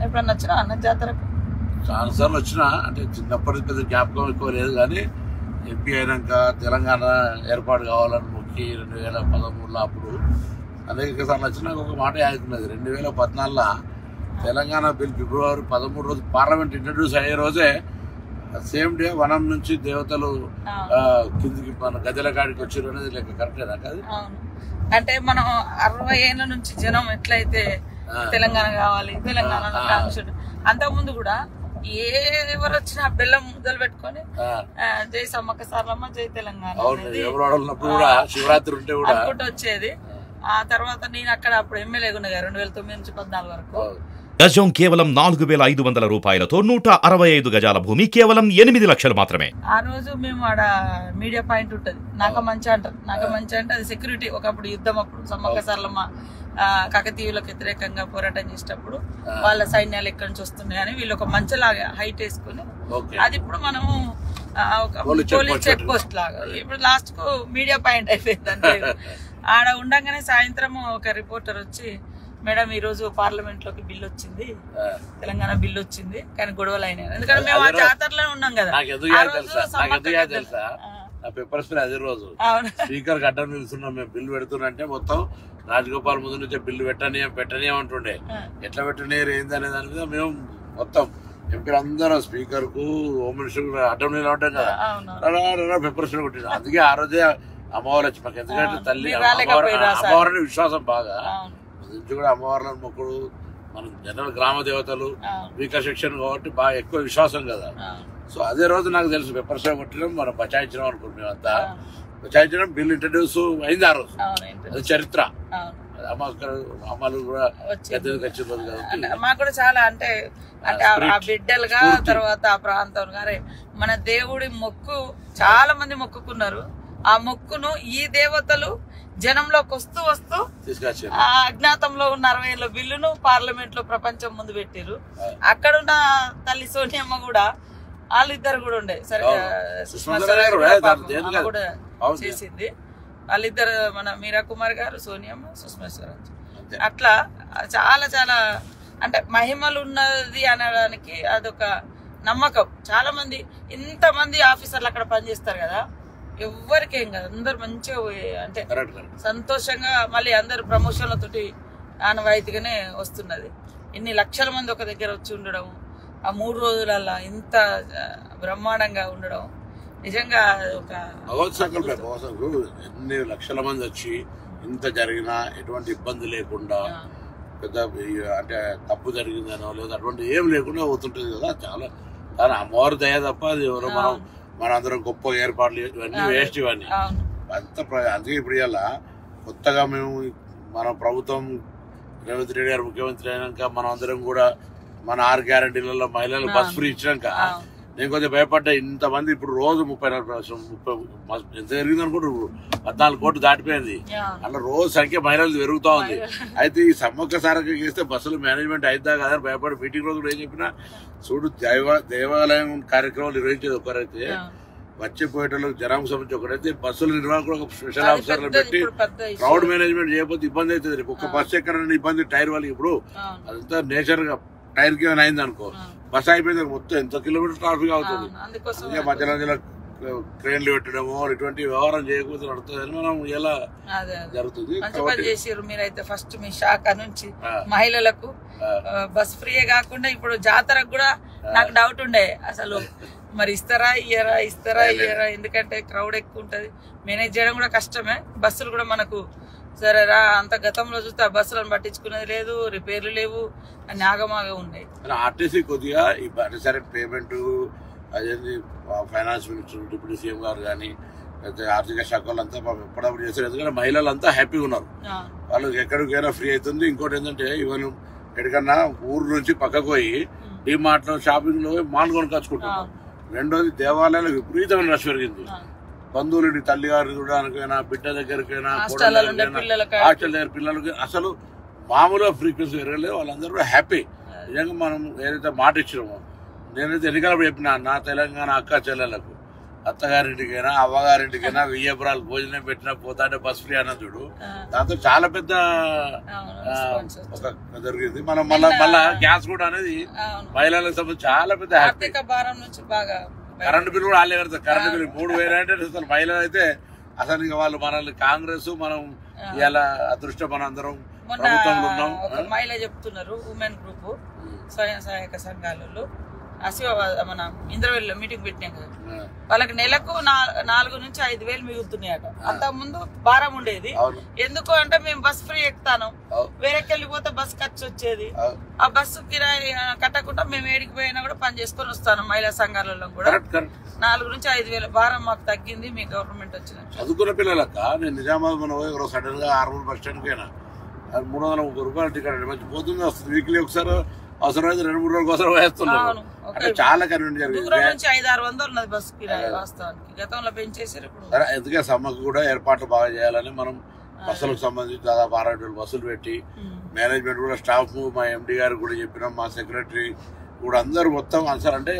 ఎప్పుడన్నా వచ్చినా అన్న జాతరకు? చాలాసార్లు వచ్చినా, అంటే చిన్నప్పటి పెద్ద జ్ఞాపకం ఎక్కువ లేదు, కానీ ఎంపీ అయినాక తెలంగాణ ఏర్పాటు కావాలని మొక్కి 2013లో అప్పుడు అనేక సార్లు వచ్చినాక ఒక మాట ఆగుతున్నది. 2014లో తెలంగాణ బిల్ ఫిబ్రవరి 13 రోజు పార్లమెంట్ ఇంట్రడ్యూస్ అయ్యే రోజే సేమ్ డే వనం నుంచి దేవతలు కిందికి మన గద్దెల కాడికి వచ్చారు అనేది లెక్క కరెక్టేనా? కాదు, అంటే మనం 60 ఏళ్ళ నుంచి జనం ఎట్లయితే తెలంగాణ కావాలి తెలంగాణ అంతకుముందు కూడా ఎవరు వచ్చినా బెల్లం ముద్దలు పెట్టుకొని జై సమ్మక్క సారలమ్మ జై తెలంగాణ శివరాత్రి ఉంటే కూడా వచ్చేది. ఆ తర్వాత నేను అక్కడ అప్పుడు ఎమ్మెల్యేగా ఉన్నా 2009 నుంచి 14 వరకు. గజం కేవలం 4,500 రూపాయలతో 165 గజాల భూమి కేవలం 8 లక్షలు మాత్రమే. ఆ రోజు మేము ఆడ మీడియా పాయింట్ ఉంటది, నాగమంచి అంటారు. నాగమంచి అంటే అది సెక్యూరిటీ. ఒకప్పుడు యుద్ధం అప్పుడు సమ్మక్క సారలమ్మ కాకతీయులకు వ్యతిరేకంగా పోరాటం చేసేటప్పుడు వాళ్ళ సైన్యాలు ఎక్కడి నుంచి వస్తున్నాయని వీళ్ళు ఒక మంచలాగా హైట్ వేసుకుని, అది ఇప్పుడు మనము పోలీస్ చెక్ పోస్ట్ లాగా ఇప్పుడు లాస్ట్ కు మీడియా పాయింట్ అయిపోయింది. ఆడ ఉండగానే సాయంత్రం ఒక రిపోర్టర్ వచ్చి, మేడం ఈ రోజు పార్లమెంట్ లోకి బిల్లు వచ్చింది, తెలంగాణ బిల్లు వచ్చింది, కానీ గొడవలు అయినాయి. ఎందుకంటే మేము ఆ జాతరలో ఉన్నాం కదా. అదే రోజు స్పీకర్ అడ్డం నిలుస్తున్నాం మేము, బిల్లు పెడుతున్నంటే మొత్తం రాజగోపాల్ ముందు నుంచే బిల్లు పెట్టనీయం అంటుండే. ఎట్లా పెట్టనీయరు ఏంది అనే దాని మీద మేము మొత్తం ఎంపీలు అందరూ స్పీకర్ కు హోమ్ మినిస్టర్ అడ్డం నిలబడ్డాం కదా, పెప్పర్స్ కొట్టిన. అందుకే ఆ రోజే అమ్మవారు వచ్చి మాకు, ఎందుకంటే తల్లి అమ్మవారిని విశ్వాసం బాగా నుంచి కూడా అమ్మవార్లను మొక్కుడు, మన జనరల్ గ్రామ దేవతలు వీకర్ సెక్షన్ కాబట్టి బాగా ఎక్కువ విశ్వాసం కదా. సో అదే రోజు నాకు తెలుసు పెప్పర్స్ కొట్టడం మనం బచాయించడం అనుకుంటున్నాం. మేమంతా బచాయించడం బిల్లు ఇంట్రడ్యూస్ అయింది ఆ రోజు, అది చరిత్ర. అమ్మలు కూడా మాకు కూడా చాలా అంటే ఆ బిడ్డలుగా తర్వాత ఆ ప్రాంతం గారే మన దేవుడి మొక్కు చాలా మంది మొక్కుకున్నారు. ఆ మొక్కును ఈ దేవతలు జనంలోకి వస్తూ వస్తూ అజ్ఞాతంలో ఉన్న 60 ఏళ్ళ బిల్లును పార్లమెంట్ లో ప్రపంచం ముందు పెట్టారు. అక్కడున్న తల్లి సోనియమ్మ కూడా వాళ్ళిద్దరు కూడా ఉండే, సరే కూడా చేసింది. వాళ్ళిద్దరు మన మీరా కుమార్ గారు, సోనియమ్మ, సుష్మా స్వరాజ్. అట్లా చాలా చాలా అంటే మహిమలు ఉన్నది అనడానికి అదొక నమ్మకం. చాలా మంది ఇంతమంది ఆఫీసర్లు అక్కడ పనిచేస్తారు కదా, ఎవ్వరికేం కాదు, అందరు మంచిగా అంటే సంతోషంగా మళ్ళీ అందరు ప్రమోషన్లతోటి ఆనవాయితీగానే వస్తున్నది. ఇన్ని లక్షల మంది ఒక దగ్గర వచ్చి ఉండడం, ఆ 3 రోజులల్లా ఇంత బ్రహ్మాండంగా ఉండడం నిజంగా ఒక ఎన్ని లక్షల మంది వచ్చి ఇంత జరిగినా ఎటువంటి ఇబ్బంది లేకుండా, పెద్ద అంటే తప్పు జరిగిందనో లేదా అటువంటి ఏం లేకుండా పోతుంటది కదా. చాలా కానీ అమ్మవారి దయ తప్ప అది ఎవరో మనందరం గొప్ప ఏర్పాట్లు ఇవన్నీ వేస్ట్, ఇవన్నీ అంత. అందుకే ఇప్పుడు ఇలా కొత్తగా మేము మన ప్రభుత్వం రేవంత్ రెడ్డి గారు ముఖ్యమంత్రి అయినాక మనం అందరం కూడా మన 6 గ్యారంటీలలో మహిళలు బస్ ఫ్రీ ఇచ్చినాక నేను కొంచెం భయపడ్డా. ఇంతమంది ఇప్పుడు రోజు 30 ఎంత జరిగింది అనుకుంటారు, 14 కోట్లు దాటిపోయింది. అట్లా రోజు సంఖ్య మహిళలు పెరుగుతా ఉంది. అయితే ఈ సమ్మక్క సారక్క చేస్తే బస్సులు మేనేజ్మెంట్ అయిద్దా కదా భయపడి మీటింగ్ రోజు ఏం చెప్పినా, చూడు దేవాలయం కార్యక్రమాలు నిర్వహించేది ఒకరైతే, వచ్చిపోయేటోళ్ళకి జనానికి సంబంధించి ఒకరైతే, బస్సుల నిర్వాహకులు ఒక స్పెషల్ ఆఫీసర్లు పెట్టి క్రౌడ్ మేనేజ్మెంట్ చేయకపోతే ఇబ్బంది అవుతుంది. రేపు ఒక్క బస్సు ఎక్కడైనా ఇబ్బంది టైర్ వాళ్ళకి, ఇప్పుడు అదంతా నేచర్ గా టైర్ కి ఏమైనా అయింది అనుకో, బస్ అయిపోయింది మొత్తం ఎంత కిలోమీటర్ ట్రాఫిక్ అవుతుంది. మధ్య మధ్యలో ట్రైన్లు పెట్టడము ఇటువంటి వ్యవహారం చేయకపోతే నడుతుందని మనం ఎలా జరుగుతుంది. మీరైతే ఫస్ట్ మీ శాఖ నుంచి మహిళలకు బస్ ఫ్రీ కాకుండా ఇప్పుడు జాతరకు కూడా నాకు డౌట్ ఉండే, అసలు మరి ఇస్తారా ఇయ్యరా ఎందుకంటే క్రౌడ్ ఎక్కువ ఉంటది, మేనేజ్ చేయడం కూడా కష్టమే. బస్సులు కూడా మనకు సరేరా అంత గతంలో చూస్తే ఆ బస్సులను పట్టించుకునేది లేదు, రిపేర్లు లేవు, అని ఆగమాగా ఉన్నాయి. ఆర్టీసీ కొద్దిగా సరే పేమెంట్ అదేంటి ఫైనాన్స్ మినిస్టర్ డిప్యూటీ సీఎం గారు కానీ లేకపోతే ఆర్థిక శాఖ వాళ్ళంతా ఎప్పుడప్పుడు చేస్తారు. ఎందుకంటే మహిళలంతా హ్యాపీగా ఉన్నారు, వాళ్ళకి ఎక్కడికైనా ఫ్రీ అవుతుంది. ఇంకోటి ఏంటంటే ఇవన్నీ ఎక్కడికన్నా ఊరు నుంచి పక్కకు పోయి డిమార్ట్ లో షాపింగ్ లో మాల్ కొనుకొచ్చుకుంటున్నారు. రెండోది దేవాలయాలు విపరీతమైన రష్ పెరిగింది. బంధువులు తల్లి గారిని చూడడానికైనా, బిడ్డ దగ్గరికైనా, హాస్టల్ దగ్గర పిల్లలకి అసలు మామూలుగా ఫ్రీక్వెన్సీ పెరగలేదు. వాళ్ళందరూ కూడా హ్యాపీ. నిజంగా మనం ఏదైతే మాట ఇచ్చినామో, నేనైతే ఎన్నికలప్పుడు చెప్పినా నా తెలంగాణ అక్క చెల్లెలకు అత్తగారింటికైనా అవ్వగారింటికైనా వియ్యపురాలు భోజనం పెట్టినా పోతా అంటే బస్ ఫ్రీ అన్న చూడు. దాంతో చాలా పెద్ద ఒక జరిగింది. మనం మళ్ళా గ్యాస్ కూడా అనేది మహిళలకు సంబంధించి చాలా పెద్ద ఆర్థిక భారం నుంచి బాగా కరెంటు బిల్లు కూడా వాళ్ళే కడతారు. కరెంటు బిల్లు 3000 అంటే అసలు మహిళలు అయితే అసలు ఇంకా వాళ్ళు మనల్ని కాంగ్రెస్ మనం ఇలా అదృష్టం మన అందరం ప్రభుత్వంలో ఉన్నాం. ఒక మహిళ చెప్తున్నారు, ఉమెన్ గ్రూప్ స్వయం సహాయక సంఘాలలో మన ఇంద్రవెల్లిలో మీటింగ్ పెట్టినాం కదా, వాళ్ళకి నెలకు 4 నుంచి 5,000 మిగులుతున్నాయట. అంత ముందు భారం ఉండేది. ఎందుకు అంటే మేము బస్ ఫ్రీ ఎక్కుతాను, వేరేకి వెళ్ళిపోతే బస్ ఖర్చు వచ్చేది. ఆ బస్సు కిరాయి కట్టకుండా మేము ఏడికి పోయినా కూడా పని చేసుకొని వస్తాను. మహిళా సంఘాలలో కూడా 4 నుంచి 5,000 భారం మాకు తగ్గింది మీ గవర్నమెంట్ వచ్చిన. చదువుకున్న పిల్లలక్క నేను నిజామాబాద్ మనం సడన్ గా 6 బస్ స్టాండ్ కైనా 330 రూపాయలు టికెట్ మంచి పోతుంది వస్తుంది. వీక్లీ ఒకసారి అవసరమైతే 2-3 రోజుల కోసం వేస్తున్నాను. అంటే చాలా కన్వీనియంట్ జరిగింది. 500-600 ఉన్నది బస్ కిరాయి వాస్తవానికి, గతంలో పెంచేసారు. ఇప్పుడు ఎందుకే సమ్మకు కూడా ఏర్పాట్లు బాగా చేయాలని మనం బస్సులకు సంబంధించి దాదాపు 600 బస్సులు పెట్టి మేనేజ్మెంట్ కూడా స్టాఫ్ మా ఎండి గారు కూడా చెప్పినాం, మా సెక్రటరీ కూడా అందరు మొత్తం అసలు అంటే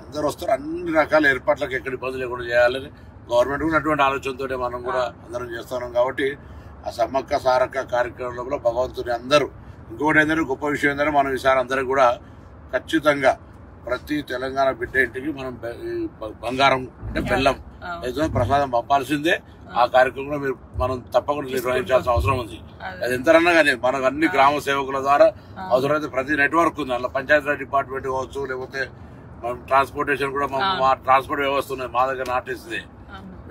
అందరు వస్తారు. అన్ని రకాల ఏర్పాట్లకు ఎక్కడ ఇబ్బంది లేకుండా చేయాలని గవర్నమెంట్ కూడా అటువంటి ఆలోచనతో మనం కూడా అందరం చేస్తున్నాం. కాబట్టి ఆ సమ్మక్క సారక్క కార్యక్రమంలో భగవంతుని అందరూ ఇంకోటి ఏంటంటే గొప్ప విషయం ఏంటంటే మనం ఈసారి అందరూ కూడా ఖచ్చితంగా ప్రతి తెలంగాణ బిడ్డ ఇంటికి మనం బంగారం అంటే బెల్లం ఏదైనా ప్రసాదం పంపాల్సిందే. ఆ కార్యక్రమంలో మనం తప్పకుండా నిర్వహించాల్సిన అవసరం ఉంది. అది ఎంతరన్నా కానీ మనకు అన్ని గ్రామ సేవకుల ద్వారా అవసరమైతే ప్రతి నెట్వర్క్ ఉంది. అందులో పంచాయతీరాజ్ డిపార్ట్మెంట్ కావచ్చు, లేకపోతే మనం ట్రాన్స్పోర్టేషన్ కూడా మా ట్రాన్స్పోర్ట్ వ్యవస్థ ఉన్నది మా దగ్గర ఆర్టీసీ.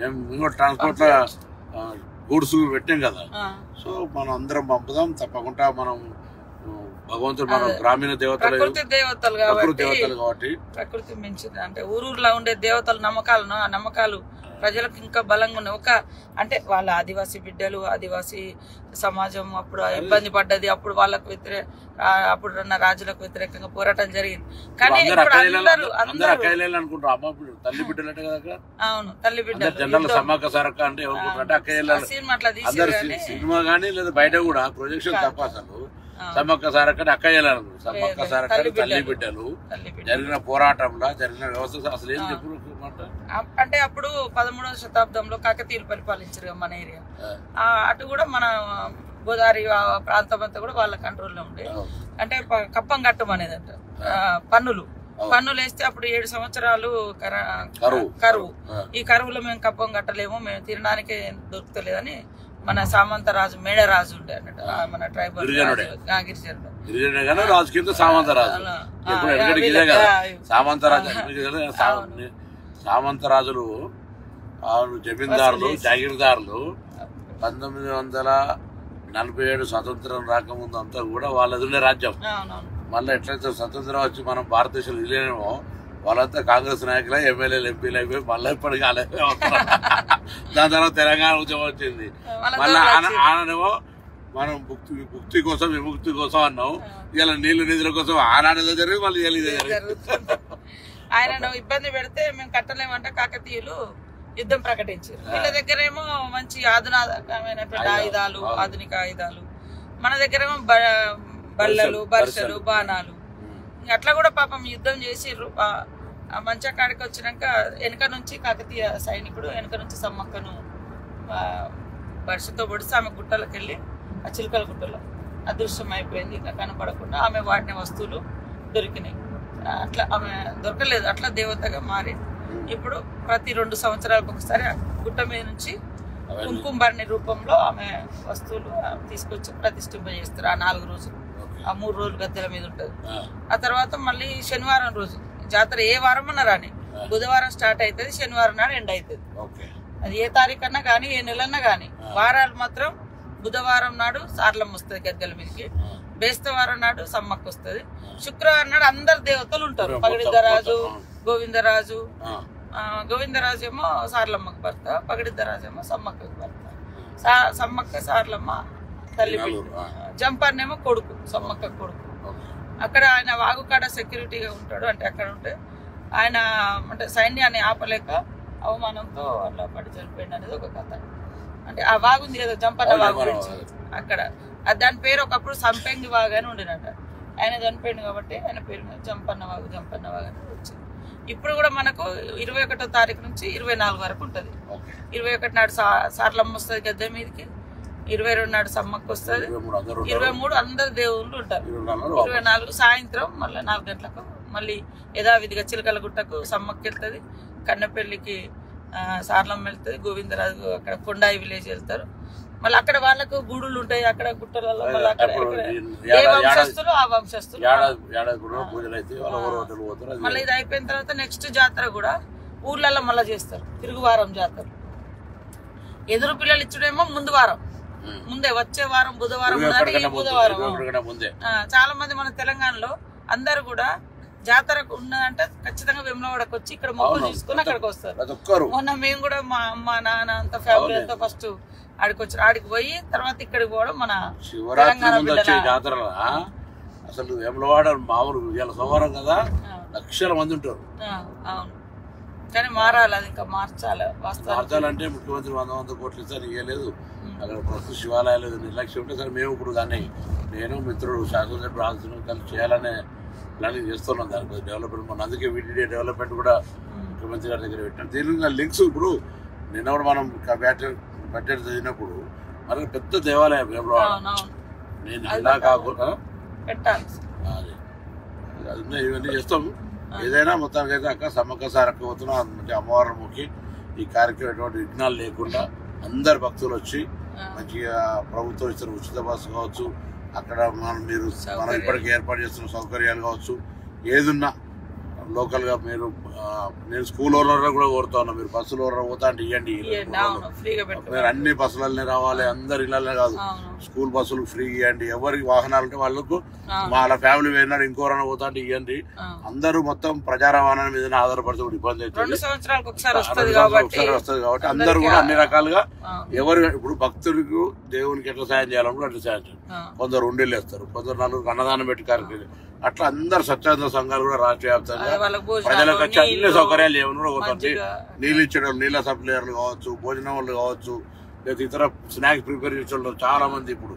మేము ఇంకోటి ట్రాన్స్పోర్ట్ లో గూడ్స్ పెట్టాం కదా. సో మనం అందరం పంపుదాం తప్పకుండా. మనం భగవంతుడు మనం గ్రామీణ దేవతలు కాబట్టి ప్రకృతి మించింది అంటే ఊరూరులో ఉండే దేవతల నమ్మకాలను ఆ నమ్మకాలు ప్రజలకు ఇంకా బలంగా ఉన్నాయి. ఒక అంటే వాళ్ళ ఆదివాసీ బిడ్డలు ఆదివాసీ సమాజం అప్పుడు ఇబ్బంది పడ్డది. అప్పుడు వాళ్ళకు అప్పుడున్న రాజులకు వ్యతిరేకంగా పోరాటం జరిగింది. కానీ తల్లి బిడ్డలు అంటే కదా. అవును, తల్లి బిడ్డలు జనరల్ సమ్మక్క సారక్క అంటే సినిమా కానీ లేదా బయట కూడా ప్రొజెక్షన్ తప్ప అసలు సమ్మక్క సారక్క అక్కయ్యలు సమ్మక్క సారక్క తల్లి బిడ్డలు జరిగిన పోరాటంలో జరిగిన వ్యవస్థ అసలు ఏం చెప్పు అంటే అప్పుడు 13వ శతాబ్దంలో కాకతీయులు పరిపాలించారు మన ఏరియా. అటు కూడా మన గోదావరి ప్రాంతం అంతా కూడా వాళ్ళ కంట్రోల్లో ఉండే. అంటే కప్పం కట్టం అనేది అంట పన్నులు వేస్తే అప్పుడు 7 సంవత్సరాలు కరువు. ఈ కరువులో మేము కప్పం కట్టలేము, మేము తినడానికే దొరుకుతలేదని మన సామంతరాజు మేడరాజు ఉండే అన్నట్టు మన ట్రైబల్ గిరిజనుడే సామంతరాజులు జమీందారులు జాగీర్దారులు 1947 స్వతంత్రం రాకముందు అంతా కూడా వాళ్ళది రాజ్యం. మళ్ళీ ఎట్లయితే స్వతంత్రం వచ్చి మనం భారతదేశంలో విలీనమో వాళ్ళంతా కాంగ్రెస్ నాయకులు ఎమ్మెల్యేలు ఎంపీలు అయిపోయి మళ్ళీ ఇప్పటికీ అలాగే వస్తున్నారు. దాని తర్వాత తెలంగాణ ఉద్యమం వచ్చింది. మళ్ళీ ఆననేమో మనం ముక్తి కోసం విముక్తి కోసం అన్నాం. ఇలా నీళ్లు నిధుల కోసం ఆనాడు జరిగింది, మళ్ళీ ఆయన ఇబ్బంది పెడితే మేము కట్టలేమంటే కాకతీయులు యుద్ధం ప్రకటించారు. వీళ్ళ దగ్గరేమో మంచి ఆధునికమైనటువంటి ఆయుధాలు, ఆధునిక ఆయుధాలు, మన దగ్గరేమో బల్లలు, బర్షలు, బాణాలు. అట్లా కూడా పాపం యుద్ధం చేసిర్రు. ఆ మంచ కాడికి వచ్చినాక వెనక నుంచి కాకతీయ సైనికుడు వెనక నుంచి సమ్మక్కను బర్షతో పొడిస్తే ఆమె గుట్టలకు వెళ్ళి ఆ చిలుకల గుట్టలో అదృశ్యం అయిపోయింది. ఇంకా కనపడకుండా ఆమె వాడిన వస్తువులు దొరికినాయి. అట్లా ఆమె దొరకలేదు, అట్లా దేవతగా మారింది. ఇప్పుడు ప్రతి 2 సంవత్సరాలకు ఒకసారి గుట్ట మీద నుంచి కుంకుమబర్ణి రూపంలో ఆమె వస్తువులు తీసుకొచ్చి ప్రతిష్ఠింపజేస్తారు. ఆ 4 రోజులు, ఆ 3 రోజులు గద్దెల మీద ఉంటుంది. ఆ తర్వాత మళ్ళీ శనివారం రోజు జాతర ఏ వారం అన్నా రాని, బుధవారం స్టార్ట్ అవుతుంది, శనివారం నాడు ఎండ్ అవుతుంది. అది ఏ తారీఖు అన్నా కానీ ఏ నెలన్నా కానీ. వారాలు మాత్రం బుధవారం నాడు సార్లమ్మ వస్తుంది గద్దెల మీదకి, బేస్తవారం నాడు సమ్మక్క వస్తుంది, శుక్రవారం నాడు అందరు దేవతలు ఉంటారు. పగడిద్దరాజు, గోవిందరాజు. గోవిందరాజు ఏమో సార్లమ్మకు భర్త, పగడిద్దరాజు ఏమో సమ్మక్కకు భర్త. సమ్మక్క సార్లమ్మ తల్లి బిడ్డ, జంపన్నేమో కొడుకు, సమ్మక్క కొడుకు. అక్కడ ఆయన వాగుకాడ సెక్యూరిటీగా ఉంటాడు. అంటే అక్కడ ఉంటే ఆయన అంటే సైన్యాన్ని ఆపలేక అవమానంతో అట్లా పడి చనిపోయింది అనేది ఒక కథ. అంటే ఆ వాగుంది కదా జంపన్న వాగు గురించి, అక్కడ దాని పేరు ఒకప్పుడు సంపెంగి వాగు అని ఉండినట. ఆయన చనిపోయింది కాబట్టి ఆయన పేరు మీద జంపన్న వాగు అని వచ్చింది. ఇప్పుడు కూడా మనకు 21వ తారీఖు నుంచి 24 వరకు ఉంటది. ఓకే. 21 నాడు సార్లమ్మ వస్తుంది గద్దె మీదకి, 22 నాడు సమ్మక్క వస్తుంది, 23 అందరు దేవుళ్ళు ఉంటారు, 24 సాయంత్రం మళ్ళీ 4 గంటలకు మళ్ళీ యథావిధిగా చిలకల గుట్టకు సమ్మక్క వెళ్తుంది, కన్నెపల్లికి సార్లమ్మ వెళ్తుంది, గోవిందరాజు అక్కడ కొండాయి విలేజ్ వెళ్తారు. మళ్ళీ అక్కడ వాళ్ళకు గుడులు ఉంటాయి, అక్కడ గుట్టలలో ఏ వంశస్థులు ఆ వంశస్థులు. మళ్ళీ ఇది అయిపోయిన తర్వాత నెక్స్ట్ జాతర కూడా ఊర్లలో మళ్ళీ చేస్తారు, తిరుగువారం జాతర. ఎదురు పిల్లలు ఇచ్చుడేమో ముందు వారం, ముందే వచ్చే వారం బుధవారం, బుధవారం. చాలా మంది మన తెలంగాణలో అందరు కూడా జాతరకు ఉన్నదంటే ఖచ్చితంగా వేములవాడకు వచ్చి ఇక్కడ మొక్కులు తీసుకుని అక్కడికి వస్తారు. మొన్న మేము కూడా మా అమ్మ నాన్న అంతా ఫ్యామిలీ అంతా ఫస్ట్ ఆడికి వచ్చారు, ఆడికి పోయి తర్వాత ఇక్కడికి పోవడం మన శివరాత్రి జాతర. అసలు వేములవాడ మామూలు ఇవాళ సోమవారం కదా, లక్షల మంది ఉంటారు. అవును, కానీ మారాలి, అది ఇంకా మార్చాలంటే ముఖ్యమంత్రి 100 కోట్లు ఇస్తాను ఇవ్వలేదు. అక్కడ ప్రస్తుత శివాలయాలు నిర్లక్ష్యం ఉంటే సరే మేము ఇప్పుడు దాన్ని నేను మిత్రుడు శాసనసభ్యుడు రాజు కలిసి చేయాలనే ప్లానింగ్ చేస్తున్నాం. దానికి డెవలప్మెంట్ మన అందుకే వీటిడే డెవలప్మెంట్ కూడా ముఖ్యమంత్రి గారి దగ్గర పెట్టాను. దీని లింక్స్ ఇప్పుడు నిన్న కూడా మనం బడ్జెట్ చదివినప్పుడు మనకి పెద్ద దేవాలయం వేములవాడ, నేను ఇలా కాకుండా ఇవన్నీ చేస్తాం. ఏదైనా మొత్తానికి అయితే అక్క సమ్మక్క సారక్క పోతున్నాం, మంచి అమ్మవారిని మొక్కి ఈ కార్యక్రమం ఎటువంటి విఘ్నాలు లేకుండా అందరు భక్తులు వచ్చి మంచిగా ప్రభుత్వం ఇస్తున్న ఉచిత బస్సు కావచ్చు, అక్కడ మనం ఇప్పటికీ ఏర్పాటు చేస్తున్న సౌకర్యాలు కావచ్చు, ఏదున్నా లోకల్ గా మీరు నేను స్కూల్ ఓనర్ కూడా కోరుతా ఉన్నా, మీరు బస్సులు ఓనర్ పోతా అంటే ఇవ్వండి. మీరు అన్ని బస్సులనే రావాలి, అందరు ఇళ్ళనే కాదు, స్కూల్ బస్సులు ఫ్రీ ఇవ్వండి. ఎవరికి వాహనాలు ఉంటే వాళ్ళకు వాళ్ళ ఫ్యామిలీ పోయినాడు ఇంకోరైనా పోతా అంటే ఇవ్వండి. అందరూ మొత్తం ప్రజా రవాణా మీద ఆధారపడితే ఇబ్బంది అవుతుంది. 2 సంవత్సరాలకు ఒకసారి వస్తుంది కాబట్టి అందరూ కూడా అన్ని రకాలుగా ఎవరు ఇప్పుడు భక్తులకు దేవునికి ఎట్లా సాయం చేయాలనుకుంటే అట్లా సాయం చేయాలి. కొందరు ఉండేళ్ళు వేస్తారు, కొందరు 4 అన్నదానం పెట్టి కార్యక్రమం, అట్లా అందరు స్వచ్ఛంద సంఘాలు కూడా రాష్ట్ర వ్యాప్తంగా ప్రజలకు వచ్చి అన్ని సౌకర్యాలు ఏమన్నా పోతుంది. నీళ్ళు ఇచ్చడం, నీళ్ళ సప్లైయర్లు కావచ్చు, భోజనం వాళ్ళు కావచ్చు, లేదా ఇతర స్నాక్స్ ప్రిపేర్ చేసే చాలా మంది ఇప్పుడు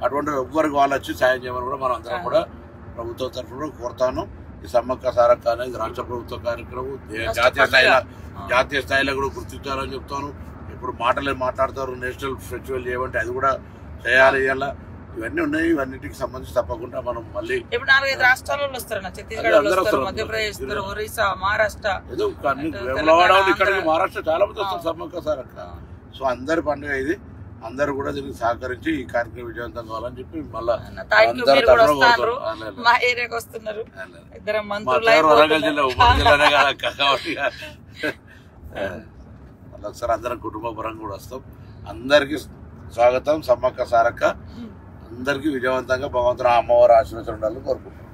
అటువంటి ఎవ్వరికి వాళ్ళు వచ్చి సాయం చేయమని కూడా మనం అందరం కూడా ప్రభుత్వం తరఫున కోరుతాను. ఈ సమ్మక్క సారక్క అనేది రాష్ట్ర ప్రభుత్వ కార్యక్రమం, జాతీయ స్థాయిలో కూడా గుర్తించాలని చెప్తాను. ఇప్పుడు మాట్లాడతారు నేషనల్ ఫెస్టివల్ చేయమంటే అది కూడా చేయాలి. ఇలా ఇవన్నీ ఉన్నాయి, ఇవన్నిటికి సంబంధించి తప్పకుండా మనం మళ్ళీ ఇప్పుడు 4-5 రాష్ట్రాలలో వస్తారు, ఛత్తీస్గఢ్, మధ్యప్రదేశ్, ఒరిస్సా, మహారాష్ట్ర, ఇక్కడికి మహారాష్ట్ర చాలా మంది వస్తారు సమ్మక్క సారక్క. సో అందరి పండుగ ఇది, అందరు కూడా దీనికి సహకరించి ఈ కార్యక్రమం విజయవంతం కావాలని చెప్పి మళ్ళా వరంగల్ జిల్లా ఉమ్మడి జిల్లానే కాదక్క కాబట్టి మళ్ళీ ఒకసారి అందరం కుటుంబ పరంగా కూడా వస్తాం. అందరికి స్వాగతం. సమ్మక్క సారక్క అందరికీ విజయవంతంగా భగవంతుడు అమ్మవారి ఆశీర్వచనం ఉండాలని కోరుకుంటాం.